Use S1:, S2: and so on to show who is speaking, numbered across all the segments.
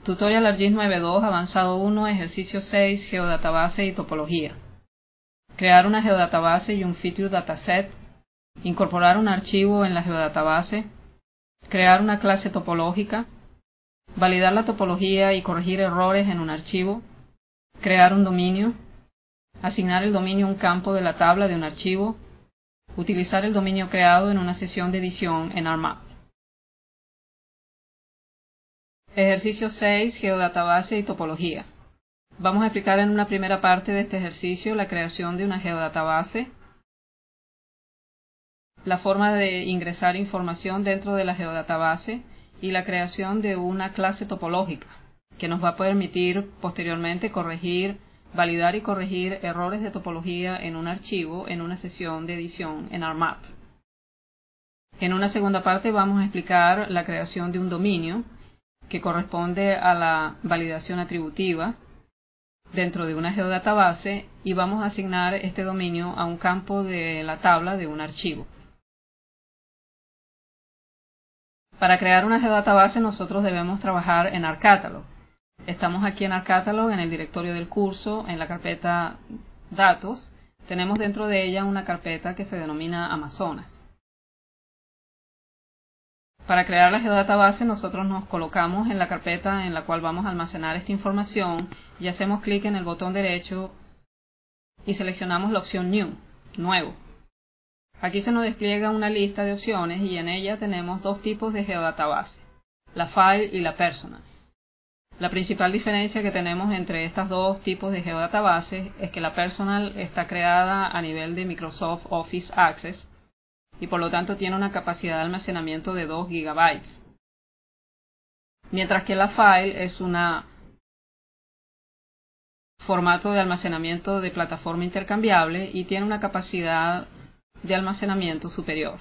S1: Tutorial ArcGIS 9.2 Avanzado 1, Ejercicio 6, Geodatabase y Topología. Crear una geodatabase y un feature dataset. Incorporar un archivo en la geodatabase. Crear una clase topológica. Validar la topología y corregir errores en un archivo. Crear un dominio. Asignar el dominio a un campo de la tabla de un archivo. Utilizar el dominio creado en una sesión de edición en ArcMap. Ejercicio 6, Geodatabase y Topología. Vamos a explicar en una primera parte de este ejercicio la creación de una geodatabase, la forma de ingresar información dentro de la geodatabase y la creación de una clase topológica que nos va a permitir posteriormente validar y corregir errores de topología en un archivo en una sesión de edición en ArcMap. En una segunda parte vamos a explicar la creación de un dominio que corresponde a la validación atributiva dentro de una geodatabase y vamos a asignar este dominio a un campo de la tabla de un archivo. Para crear una geodatabase nosotros debemos trabajar en ArcCatalog. Estamos aquí en ArcCatalog, en el directorio del curso, en la carpeta Datos. Tenemos dentro de ella una carpeta que se denomina Amazonas. Para crear la geodatabase nosotros nos colocamos en la carpeta en la cual vamos a almacenar esta información y hacemos clic en el botón derecho y seleccionamos la opción New, Nuevo. Aquí se nos despliega una lista de opciones y en ella tenemos dos tipos de geodatabase, la File y la Personal. La principal diferencia que tenemos entre estos dos tipos de geodatabase es que la Personal está creada a nivel de Microsoft Office Access y por lo tanto tiene una capacidad de almacenamiento de 2 GB. Mientras que la File es un formato de almacenamiento de plataforma intercambiable y tiene una capacidad de almacenamiento superior.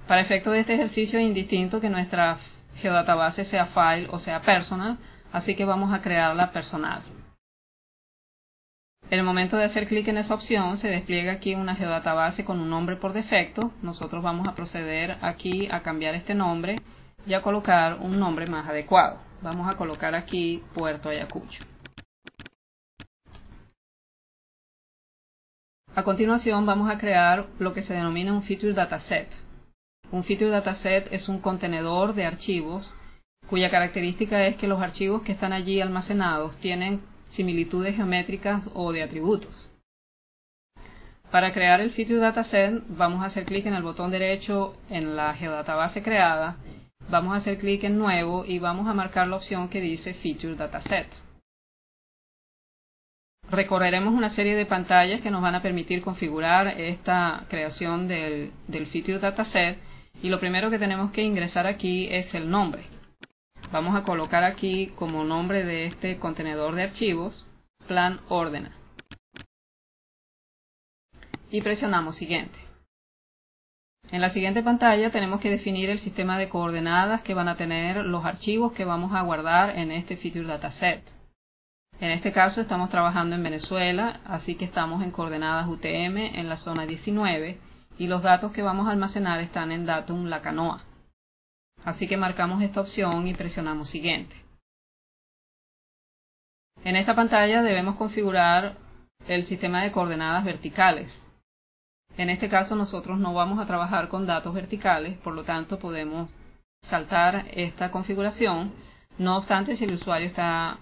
S1: Para efecto de este ejercicio es indistinto que nuestra geodatabase sea File o sea Personal, así que vamos a crearla Personal. En el momento de hacer clic en esa opción se despliega aquí una geodatabase con un nombre por defecto. Nosotros vamos a proceder aquí a cambiar este nombre y a colocar un nombre más adecuado. Vamos a colocar aquí Puerto Ayacucho. A continuación vamos a crear lo que se denomina un feature dataset. Un feature dataset es un contenedor de archivos cuya característica es que los archivos que están allí almacenados tienen similitudes geométricas o de atributos. Para crear el feature dataset vamos a hacer clic en el botón derecho en la geodatabase creada, vamos a hacer clic en Nuevo y vamos a marcar la opción que dice Feature Dataset. Recorreremos una serie de pantallas que nos van a permitir configurar esta creación del feature dataset y lo primero que tenemos que ingresar aquí es el nombre. Vamos a colocar aquí como nombre de este contenedor de archivos, Plan Ordena. Y presionamos Siguiente. En la siguiente pantalla tenemos que definir el sistema de coordenadas que van a tener los archivos que vamos a guardar en este feature dataset. En este caso estamos trabajando en Venezuela, así que estamos en coordenadas UTM en la zona 19 y los datos que vamos a almacenar están en Datum La Canoa. Así que marcamos esta opción y presionamos Siguiente. En esta pantalla debemos configurar el sistema de coordenadas verticales. En este caso nosotros no vamos a trabajar con datos verticales, por lo tanto podemos saltar esta configuración. No obstante, si el usuario está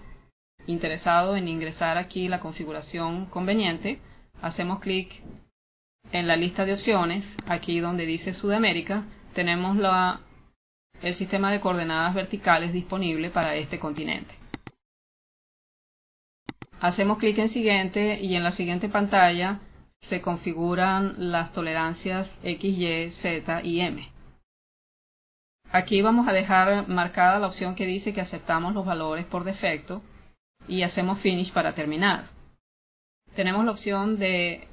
S1: interesado en ingresar aquí la configuración conveniente, hacemos clic en la lista de opciones, aquí donde dice Sudamérica, tenemos el sistema de coordenadas verticales disponible para este continente. Hacemos clic en Siguiente y en la siguiente pantalla se configuran las tolerancias X, Y, Z y M. Aquí vamos a dejar marcada la opción que dice que aceptamos los valores por defecto y hacemos Finish para terminar. Tenemos la opción de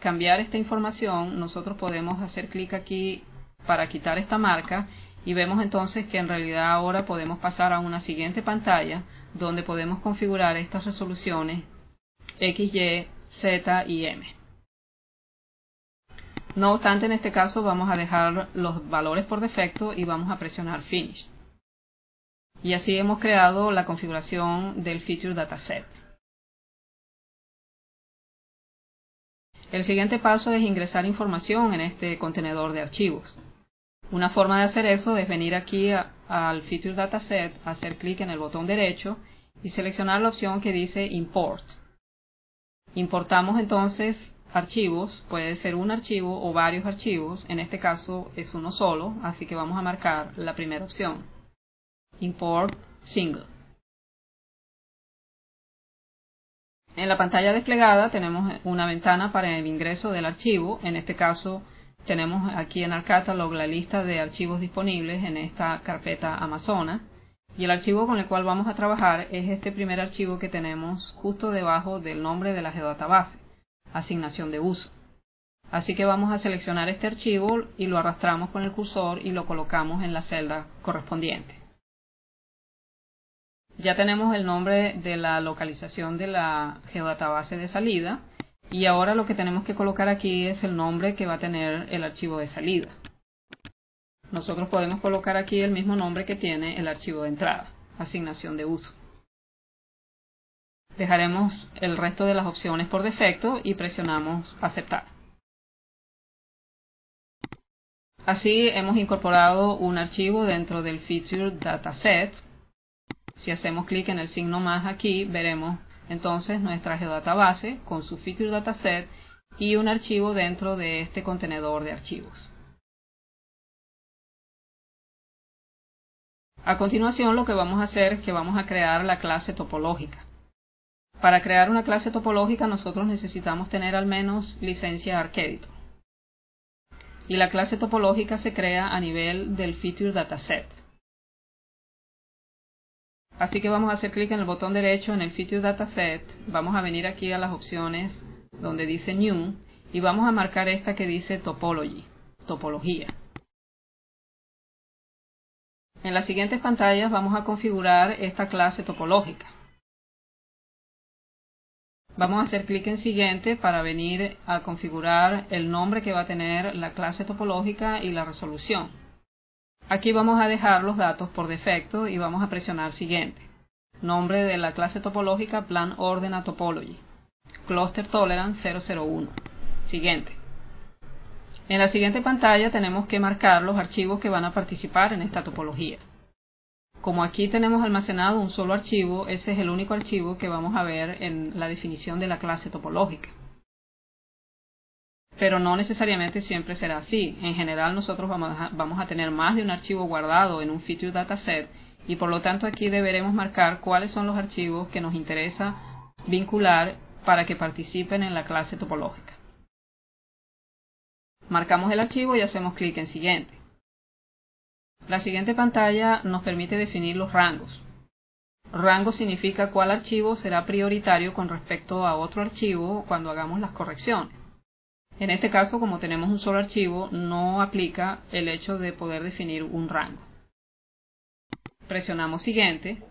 S1: cambiar esta información. Nosotros podemos hacer clic aquí para quitar esta marca y vemos entonces que en realidad ahora podemos pasar a una siguiente pantalla donde podemos configurar estas resoluciones X, Y, Z y M. No obstante, en este caso vamos a dejar los valores por defecto y vamos a presionar Finish. Y así hemos creado la configuración del Feature Dataset. El siguiente paso es ingresar información en este contenedor de archivos. Una forma de hacer eso es venir aquí al Feature Dataset, hacer clic en el botón derecho y seleccionar la opción que dice Import. Importamos entonces archivos, puede ser un archivo o varios archivos, en este caso es uno solo, así que vamos a marcar la primera opción, Import Single. En la pantalla desplegada tenemos una ventana para el ingreso del archivo, en este caso tenemos aquí en el Catalog la lista de archivos disponibles en esta carpeta Amazonas, y el archivo con el cual vamos a trabajar es este primer archivo que tenemos justo debajo del nombre de la geodatabase, asignación de uso. Así que vamos a seleccionar este archivo y lo arrastramos con el cursor y lo colocamos en la celda correspondiente. Ya tenemos el nombre de la localización de la geodatabase de salida y ahora lo que tenemos que colocar aquí es el nombre que va a tener el archivo de salida. Nosotros podemos colocar aquí el mismo nombre que tiene el archivo de entrada, asignación de uso. Dejaremos el resto de las opciones por defecto y presionamos aceptar. Así hemos incorporado un archivo dentro del Feature Dataset. Si hacemos clic en el signo más aquí, veremos entonces nuestra geodatabase con su Feature Dataset y un archivo dentro de este contenedor de archivos. A continuación lo que vamos a hacer es que vamos a crear la clase topológica. Para crear una clase topológica nosotros necesitamos tener al menos licencia ArcEditor. Y la clase topológica se crea a nivel del Feature Dataset. Así que vamos a hacer clic en el botón derecho en el Feature Dataset, vamos a venir aquí a las opciones donde dice New y vamos a marcar esta que dice Topology, topología. En las siguientes pantallas vamos a configurar esta clase topológica. Vamos a hacer clic en Siguiente para venir a configurar el nombre que va a tener la clase topológica y la resolución. Aquí vamos a dejar los datos por defecto y vamos a presionar Siguiente. Nombre de la clase topológica Plan Ordena Topology. Cluster Tolerance 001. Siguiente. En la siguiente pantalla tenemos que marcar los archivos que van a participar en esta topología. Como aquí tenemos almacenado un solo archivo, ese es el único archivo que vamos a ver en la definición de la clase topológica. Pero no necesariamente siempre será así. En general nosotros vamos a tener más de un archivo guardado en un Feature Dataset y por lo tanto aquí deberemos marcar cuáles son los archivos que nos interesa vincular para que participen en la clase topológica. Marcamos el archivo y hacemos clic en Siguiente. La siguiente pantalla nos permite definir los rangos. Rango significa cuál archivo será prioritario con respecto a otro archivo cuando hagamos las correcciones. En este caso, como tenemos un solo archivo, no aplica el hecho de poder definir un rango. Presionamos Siguiente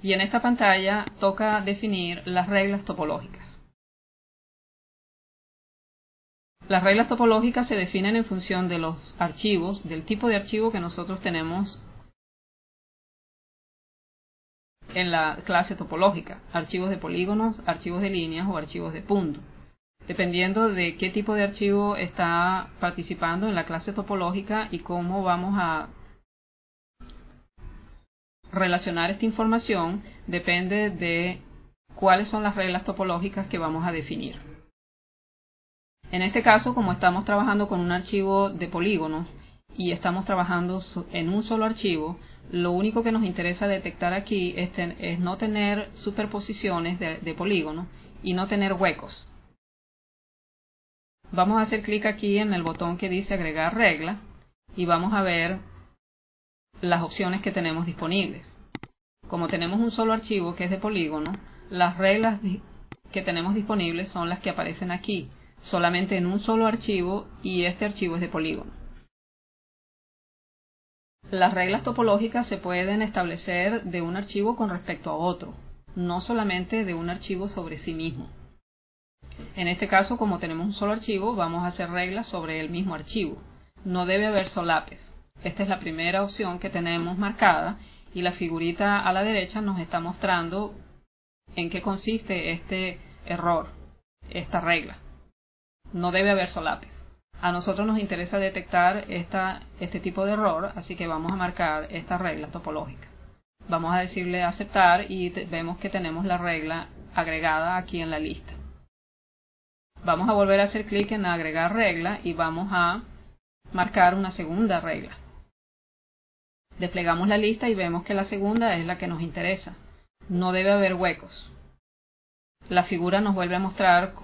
S1: y en esta pantalla toca definir las reglas topológicas. Las reglas topológicas se definen en función de los archivos, del tipo de archivo que nosotros tenemos en la clase topológica, archivos de polígonos, archivos de líneas o archivos de punto. Dependiendo de qué tipo de archivo está participando en la clase topológica y cómo vamos a relacionar esta información, depende de cuáles son las reglas topológicas que vamos a definir. En este caso, como estamos trabajando con un archivo de polígonos y estamos trabajando en un solo archivo, lo único que nos interesa detectar aquí es no tener superposiciones de polígonos y no tener huecos. Vamos a hacer clic aquí en el botón que dice Agregar regla y vamos a ver las opciones que tenemos disponibles. Como tenemos un solo archivo que es de polígono, las reglas que tenemos disponibles son las que aparecen aquí, solamente en un solo archivo y este archivo es de polígono. Las reglas topológicas se pueden establecer de un archivo con respecto a otro, no solamente de un archivo sobre sí mismo. En este caso, como tenemos un solo archivo, vamos a hacer reglas sobre el mismo archivo. No debe haber solapes. Esta es la primera opción que tenemos marcada y la figurita a la derecha nos está mostrando en qué consiste este error, esta regla. No debe haber solapes. A nosotros nos interesa detectar este tipo de error, así que vamos a marcar esta regla topológica. Vamos a decirle aceptar y vemos que tenemos la regla agregada aquí en la lista. Vamos a volver a hacer clic en agregar regla y vamos a marcar una segunda regla. Desplegamos la lista y vemos que la segunda es la que nos interesa. No debe haber huecos. La figura nos vuelve a mostrar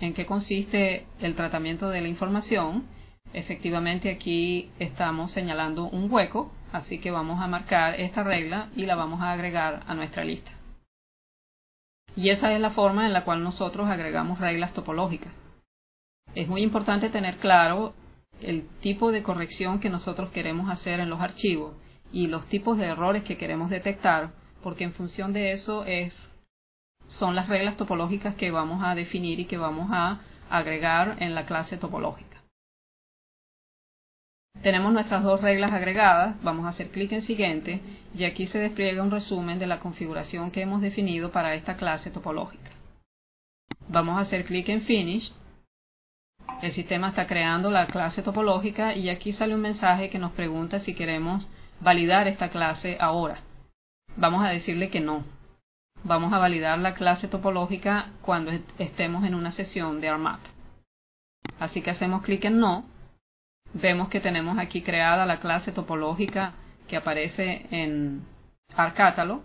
S1: en qué consiste el tratamiento de la información. Efectivamente aquí estamos señalando un hueco, así que vamos a marcar esta regla y la vamos a agregar a nuestra lista. Y esa es la forma en la cual nosotros agregamos reglas topológicas. Es muy importante tener claro el tipo de corrección que nosotros queremos hacer en los archivos y los tipos de errores que queremos detectar, porque en función de eso son las reglas topológicas que vamos a definir y que vamos a agregar en la clase topológica. Tenemos nuestras dos reglas agregadas, vamos a hacer clic en siguiente y aquí se despliega un resumen de la configuración que hemos definido para esta clase topológica. Vamos a hacer clic en Finish. El sistema está creando la clase topológica y aquí sale un mensaje que nos pregunta si queremos validar esta clase ahora. Vamos a decirle que no. Vamos a validar la clase topológica cuando estemos en una sesión de ARMAP. Así que hacemos clic en no. Vemos que tenemos aquí creada la clase topológica que aparece en ArcCatalog.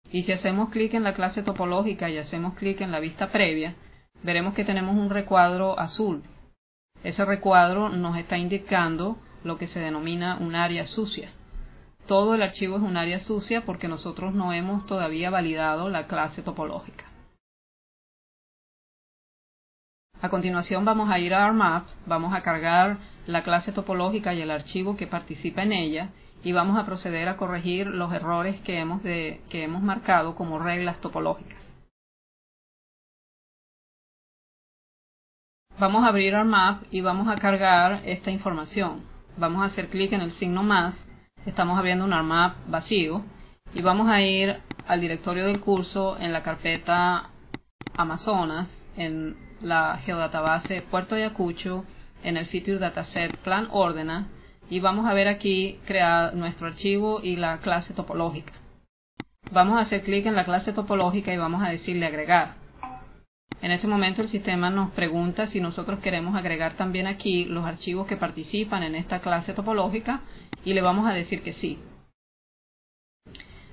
S1: Y si hacemos clic en la clase topológica y hacemos clic en la vista previa, veremos que tenemos un recuadro azul. Ese recuadro nos está indicando lo que se denomina un área sucia. Todo el archivo es un área sucia porque nosotros no hemos todavía validado la clase topológica. A continuación vamos a ir a ARMAP, vamos a cargar la clase topológica y el archivo que participa en ella y vamos a proceder a corregir los errores que hemos marcado como reglas topológicas. Vamos a abrir ARMAP y vamos a cargar esta información. Vamos a hacer clic en el signo más. Estamos abriendo un ARMAP vacío y vamos a ir al directorio del curso en la carpeta Amazonas, en la geodatabase Puerto Ayacucho, en el feature dataset plan ordena y vamos a ver aquí crear nuestro archivo y la clase topológica. Vamos a hacer clic en la clase topológica y vamos a decirle agregar. En ese momento el sistema nos pregunta si nosotros queremos agregar también aquí los archivos que participan en esta clase topológica y le vamos a decir que sí.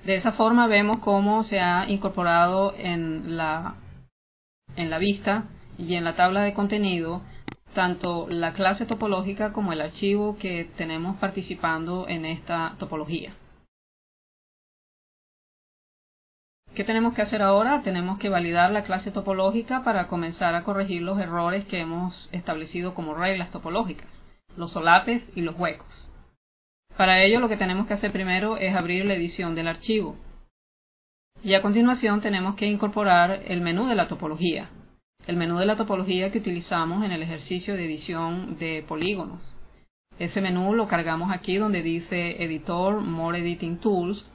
S1: De esa forma vemos cómo se ha incorporado en la vista y en la tabla de contenido tanto la clase topológica como el archivo que tenemos participando en esta topología. ¿Qué tenemos que hacer ahora? Tenemos que validar la clase topológica para comenzar a corregir los errores que hemos establecido como reglas topológicas, los solapes y los huecos. Para ello lo que tenemos que hacer primero es abrir la edición del archivo. Y a continuación tenemos que incorporar el menú de la topología. El menú de la topología que utilizamos en el ejercicio de edición de polígonos. Ese menú lo cargamos aquí donde dice Editor, More Editing Tools,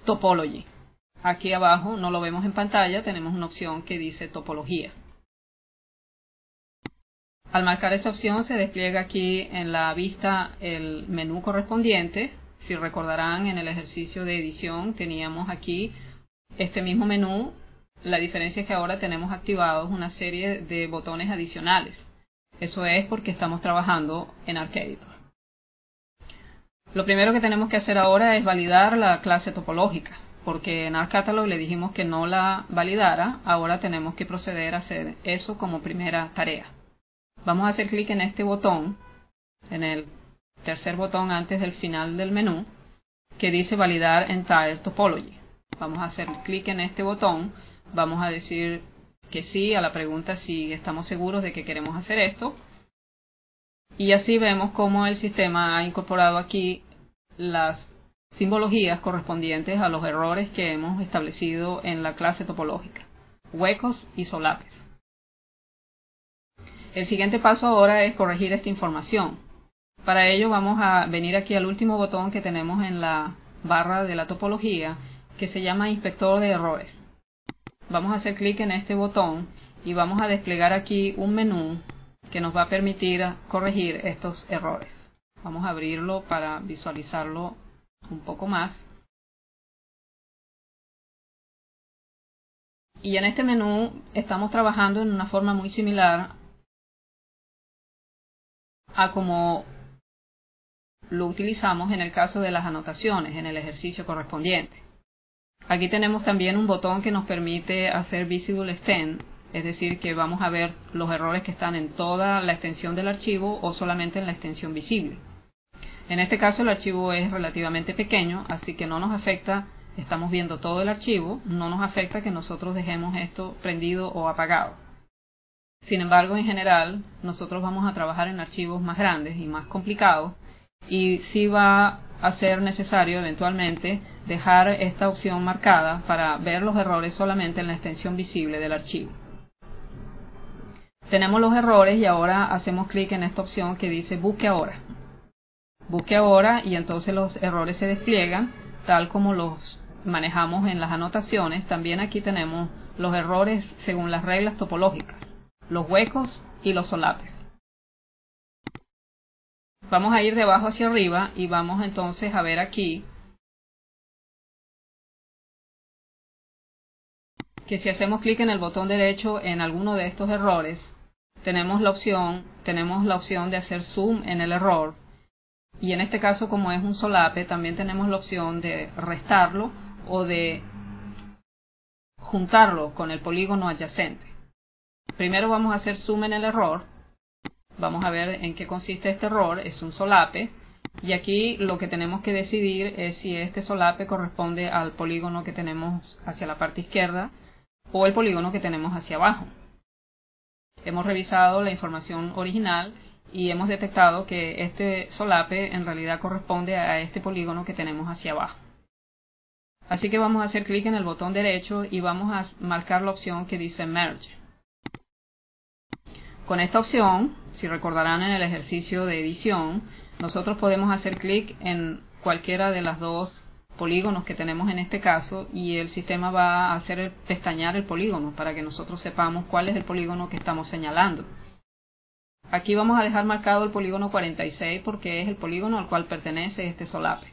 S1: Topology. Aquí abajo, no lo vemos en pantalla, tenemos una opción que dice Topología. Al marcar esta opción se despliega aquí en la vista el menú correspondiente. Si recordarán, en el ejercicio de edición teníamos aquí este mismo menú. La diferencia es que ahora tenemos activados una serie de botones adicionales. Eso es porque estamos trabajando en ArcEditor. Lo primero que tenemos que hacer ahora es validar la clase topológica, porque en ArcCatalog le dijimos que no la validara. Ahora tenemos que proceder a hacer eso como primera tarea. Vamos a hacer clic en este botón, en el tercer botón antes del final del menú, que dice validar Entire Topology. Vamos a hacer clic en este botón, vamos a decir que sí a la pregunta si estamos seguros de que queremos hacer esto. Y así vemos cómo el sistema ha incorporado aquí las simbologías correspondientes a los errores que hemos establecido en la clase topológica, huecos y solapes. El siguiente paso ahora es corregir esta información. Para ello vamos a venir aquí al último botón que tenemos en la barra de la topología, que se llama Inspector de Errores. Vamos a hacer clic en este botón y vamos a desplegar aquí un menú que nos va a permitir corregir estos errores. Vamos a abrirlo para visualizarlo un poco más. Y en este menú estamos trabajando en una forma muy similar a como lo utilizamos en el caso de las anotaciones, en el ejercicio correspondiente. Aquí tenemos también un botón que nos permite hacer Visible Extend, es decir, que vamos a ver los errores que están en toda la extensión del archivo o solamente en la extensión visible. En este caso el archivo es relativamente pequeño, así que no nos afecta, estamos viendo todo el archivo, no nos afecta que nosotros dejemos esto prendido o apagado. Sin embargo, en general, nosotros vamos a trabajar en archivos más grandes y más complicados, y sí va a ser necesario eventualmente dejar esta opción marcada para ver los errores solamente en la extensión visible del archivo. Tenemos los errores y ahora hacemos clic en esta opción que dice Busque ahora. Busque ahora y entonces los errores se despliegan tal como los manejamos en las anotaciones. También aquí tenemos los errores según las reglas topológicas, los huecos y los solapes. Vamos a ir de abajo hacia arriba y vamos entonces a ver aquí que si hacemos clic en el botón derecho en alguno de estos errores, tenemos la opción de hacer zoom en el error. Y en este caso, como es un solape, también tenemos la opción de restarlo o de juntarlo con el polígono adyacente. Primero vamos a hacer zoom en el error. Vamos a ver en qué consiste este error. Es un solape. Y aquí lo que tenemos que decidir es si este solape corresponde al polígono que tenemos hacia la parte izquierda o el polígono que tenemos hacia abajo. Hemos revisado la información original y hemos detectado que este solape en realidad corresponde a este polígono que tenemos hacia abajo. Así que vamos a hacer clic en el botón derecho y vamos a marcar la opción que dice Merge. Con esta opción, si recordarán en el ejercicio de edición, nosotros podemos hacer clic en cualquiera de los dos polígonos que tenemos en este caso y el sistema va a hacer pestañear el polígono para que nosotros sepamos cuál es el polígono que estamos señalando. Aquí vamos a dejar marcado el polígono 46 porque es el polígono al cual pertenece este solape.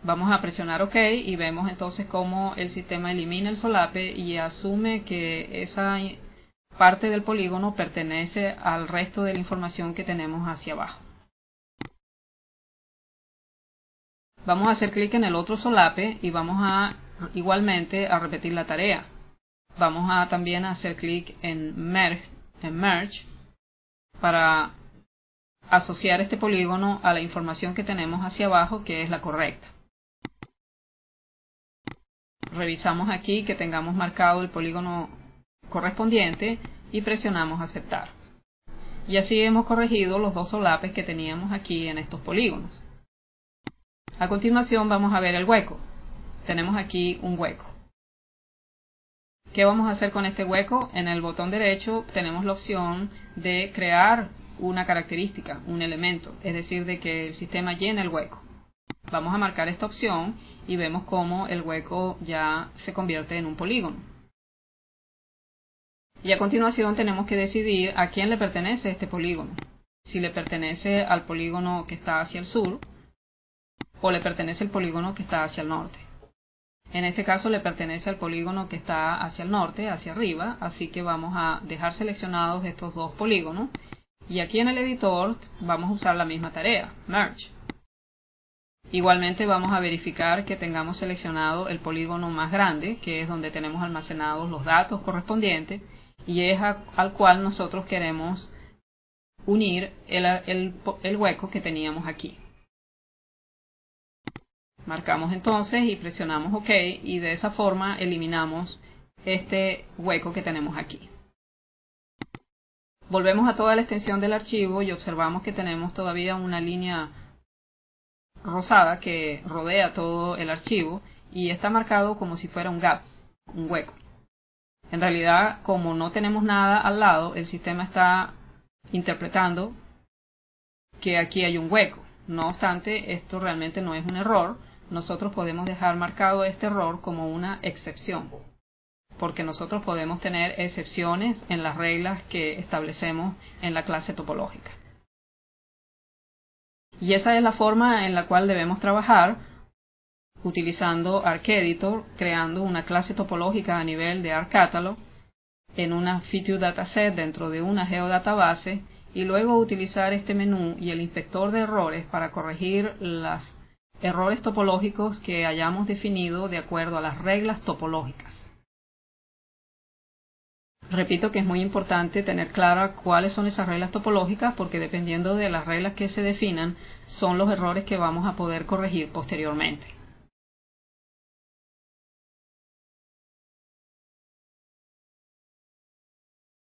S1: Vamos a presionar OK y vemos entonces cómo el sistema elimina el solape y asume que esa parte del polígono pertenece al resto de la información que tenemos hacia abajo. Vamos a hacer clic en el otro solape y vamos a igualmente a repetir la tarea. Vamos a también hacer clic en Merge para asociar este polígono a la información que tenemos hacia abajo, que es la correcta. Revisamos aquí que tengamos marcado el polígono correspondiente y presionamos aceptar. Y así hemos corregido los dos solapes que teníamos aquí en estos polígonos. A continuación vamos a ver el hueco. Tenemos aquí un hueco. ¿Qué vamos a hacer con este hueco? En el botón derecho tenemos la opción de crear una característica, un elemento, es decir, de que el sistema llene el hueco. Vamos a marcar esta opción y vemos cómo el hueco ya se convierte en un polígono. Y a continuación tenemos que decidir a quién le pertenece este polígono. Si le pertenece al polígono que está hacia el sur o le pertenece el polígono que está hacia el norte. En este caso le pertenece al polígono que está hacia el norte, hacia arriba, así que vamos a dejar seleccionados estos dos polígonos y aquí en el editor vamos a usar la misma tarea, Merge. Igualmente vamos a verificar que tengamos seleccionado el polígono más grande, que es donde tenemos almacenados los datos correspondientes y es al cual nosotros queremos unir el hueco que teníamos aquí. Marcamos entonces y presionamos OK y de esa forma eliminamos este hueco que tenemos aquí. Volvemos a toda la extensión del archivo y observamos que tenemos todavía una línea rosada que rodea todo el archivo y está marcado como si fuera un gap, un hueco. En realidad, como no tenemos nada al lado, el sistema está interpretando que aquí hay un hueco. No obstante, esto realmente no es un error. Nosotros podemos dejar marcado este error como una excepción, porque nosotros podemos tener excepciones en las reglas que establecemos en la clase topológica. Y esa es la forma en la cual debemos trabajar, utilizando ArcEditor, creando una clase topológica a nivel de ArcCatalog, en una Feature Dataset dentro de una geodatabase, y luego utilizar este menú y el inspector de errores para corregir los errores topológicos que hayamos definido de acuerdo a las reglas topológicas. Repito que es muy importante tener clara cuáles son esas reglas topológicas, porque dependiendo de las reglas que se definan son los errores que vamos a poder corregir posteriormente.